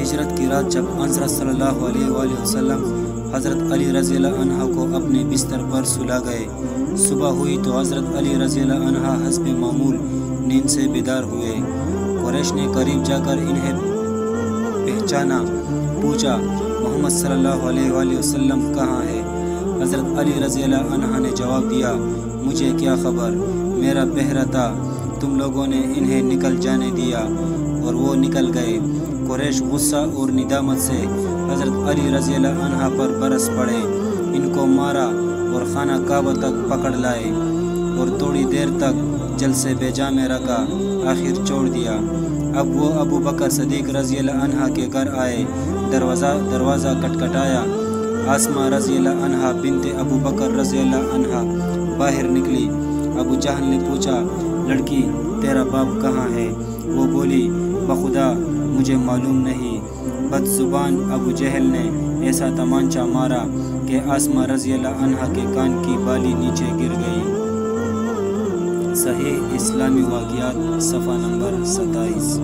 ہجرت کی رات جب حضرت صلی اللہ علیہ وآلہ وسلم حضرت علی رضی اللہ عنہ کو اپنے بستر پر سلا گئے، صبح ہوئی تو حضرت علی رضی اللہ عنہ حسب معمول نیند سے بیدار ہوئے۔ قریش نے قریب جا کر انہیں پہچانا، پوچھا محمد صلی اللہ علیہ وآلہ وسلم کہاں ہے؟ حضرت علی رضی اللہ عنہ نے جواب دیا، مجھے کیا خبر، میرا بہرہ تھا، تم لوگوں نے انہیں نکل جانے دیا اور وہ نکل گئے۔ قریش غصہ اور ندامت سے حضرت علی رضی اللہ عنہ پر برس پڑے، ان کو مارا اور خانہ کعبہ تک پکڑ لائے اور تھوڑی دیر تک جل سے بیجا میں رکھا، آخر چھوڑ دیا۔ اب وہ ابو بکر صدیق رضی اللہ عنہ کے گھر آئے، دروازہ کٹکھٹایا، آسمہ رضی اللہ عنہ بنت ابو بکر رضی اللہ عنہ باہر نکلی۔ ابو جہل نے پوچھا، لڑکی تیرا باپ کہاں ہے؟ وہ بولی، بخدا مجھے معلوم نہیں۔ بد زبان ابو جہل نے ایسا تمانچہ مارا کہ آسمہ رضی اللہ عنہ کے کان کی بالی نیچے گر گئی۔ صحیح اسلامی واقعات صفحہ نمبر 27۔